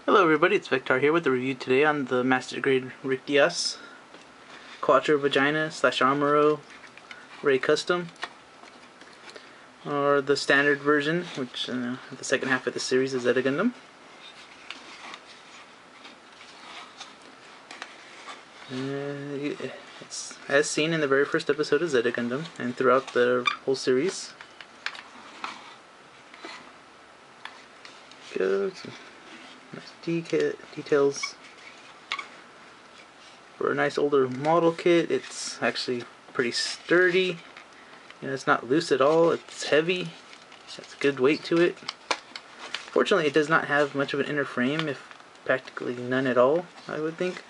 Hello everybody, it's Vector here with a review today on the Master Grade Rictias Quattro Bajeena / Amuro Ray Custom, or the standard version, which the second half of the series is Zeta Gundam. It's as seen in the very first episode of Zeta Gundam and throughout the whole series. Nice details for a nice older model kit. It's actually pretty sturdy. It's not loose at all. It's heavy. It's good weight to it. Fortunately, it does not have much of an inner frame, if practically none at all, I would think.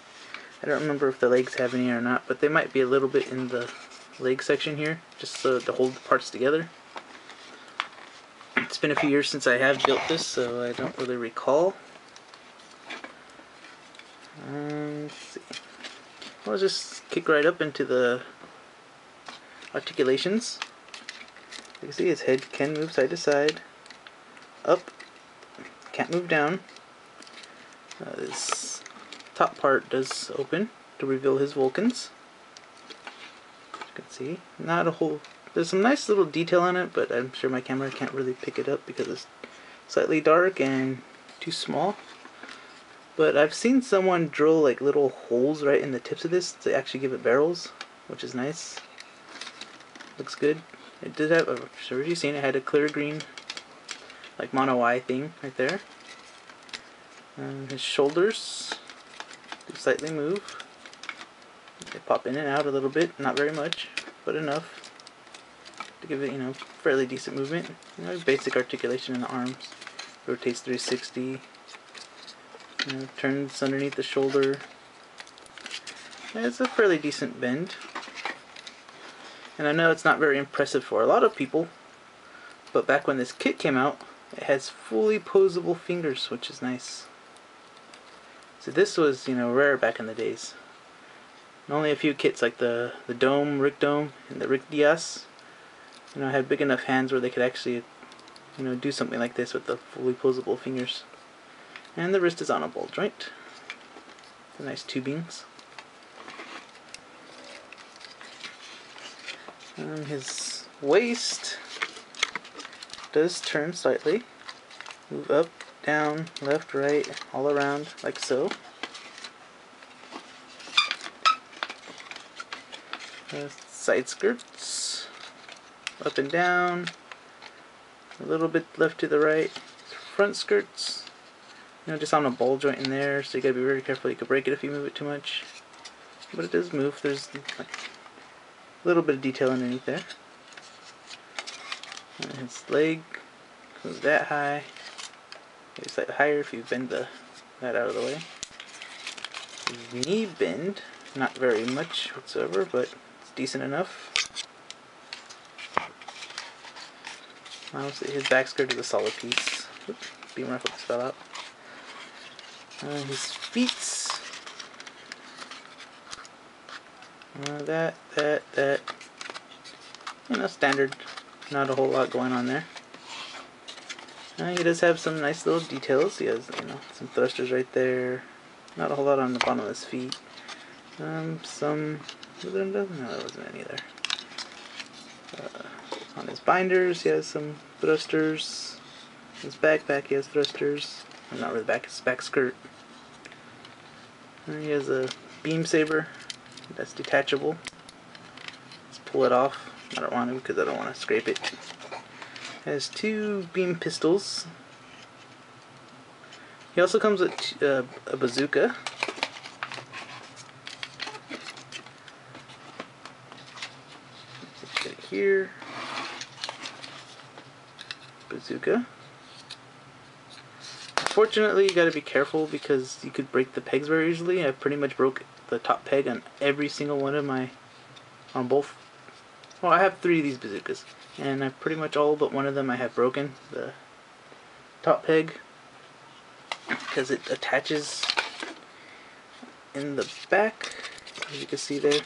I don't remember if the legs have any or not, but they might be a little bit in the leg section here, just so to hold the parts together. It's been a few years since I have built this, so I don't really recall. Let's see. I'll just kick right up into the articulations. You can see his head can move side to side, up, can't move down. This top part does open to reveal his Vulcans. As you can see, not a whole. There's some nice little detail on it, but I'm sure my camera can't really pick it up because it's slightly dark and too small. But I've seen someone drill like little holes right in the tips of this to actually give it barrels, which is nice. Looks good. It did have, I'm sure you've seen it, had a clear green like mono eye thing right there. His shoulders do slightly move. They pop in and out a little bit, not very much, but enough to give it, fairly decent movement. Basic articulation in the arms. Rotates 360. Turns underneath the shoulder. It's a fairly decent bend. And I know it's not very impressive for a lot of people, but back when this kit came out, it has fully posable fingers, which is nice. So this was, rare back in the days. And only a few kits like the Dome, Rick Dome, and the Rictias, had big enough hands where they could actually, do something like this with the fully posable fingers. And the wrist is on a ball joint. The nice tubings. His waist does turn slightly. Move up, down, left, right, all around, like so. Side skirts, up and down, a little bit left to the right. Front skirts, just on a ball joint in there, so you gotta be very careful. You could break it if you move it too much, but it does move. There's like a little bit of detail underneath there. And his leg goes that high, maybe slightly higher if you bend that out of the way. His knee bend, not very much whatsoever, but it's decent enough. Honestly, his back skirt is a solid piece. Oops, beam rifle just fell out. His feet. That. Standard. Not a whole lot going on there. He does have some nice little details. He has, some thrusters right there. Not a whole lot on the bottom of his feet. Some. No, there wasn't any there. On his binders, he has some thrusters. His backpack, he has thrusters. Not really back, his back skirt. He has a beam saber that's detachable. Let's pull it off. I don't want to because I don't want to scrape it. Has two beam pistols. He also comes with a bazooka. Let's get it here. Bazooka. Unfortunately, you gotta be careful because you could break the pegs very easily. I pretty much broke the top peg on every single one of on both. Well, I have 3 of these bazookas, and I pretty much all but one of them I have broken the top peg because it attaches in the back. As you can see there,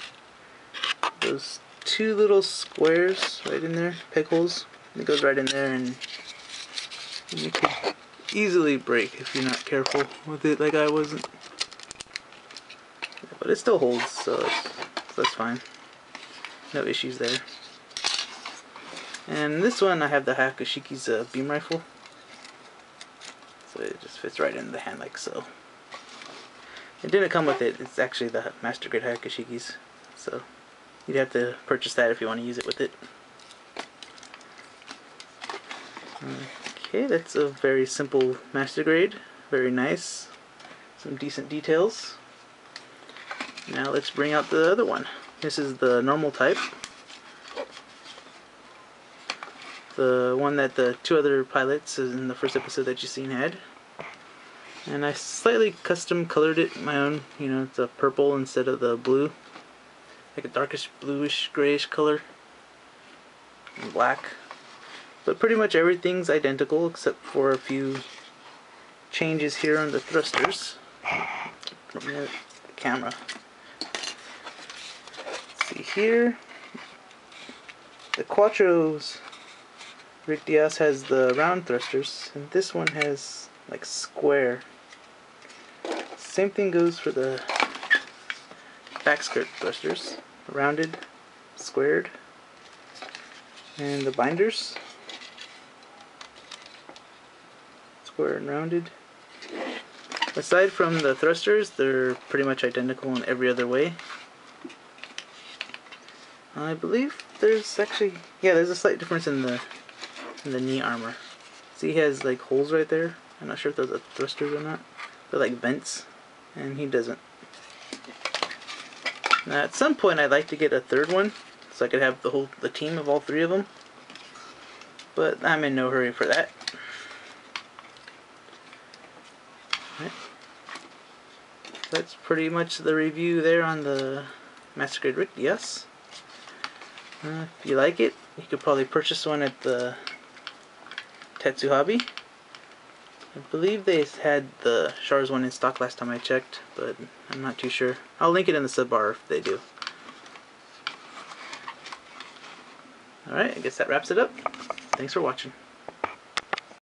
those 2 little squares right in there, peg holes. It goes right in there, and you could easily break if you're not careful with it like I wasn't. But it still holds, so that's fine. No issues there. And this one I have the Hyaku Shiki's beam rifle. So it just fits right in the hand like so. It didn't come with it, it's actually the Master Grade Hyaku Shiki's. So you'd have to purchase that if you want to use it with it. Okay, that's a very simple Master Grade. Very nice. Some decent details. Now let's bring out the other one. This is the normal type. The one that the two other pilots in the first episode that you've seen had. And I slightly custom colored it my own. You know, it's a purple instead of the blue. Like a darkish bluish grayish color. And black. But pretty much everything's identical except for a few changes here on the thrusters. The camera. Let's see here. The Quattro's Bajeena has the round thrusters, and this one has like square. Same thing goes for the back skirt thrusters, rounded, squared, and the binders, square and rounded. Aside from the thrusters, they're pretty much identical in every other way. I believe there's actually, yeah, there's a slight difference in the knee armor. See, he has like holes right there. I'm not sure if those are thrusters or not. They're like vents, and he doesn't. Now, at some point, I'd like to get a third one, so I could have the team of all three of them. But I'm in no hurry for that. Right. That's pretty much the review there on the Master Grade Bajeena. If you like it, you could probably purchase one at the Tetsu Hobby. I believe they had the Shars one in stock last time I checked, but I'm not too sure. I'll link it in the sub bar if they do. Alright, I guess that wraps it up. Thanks for watching.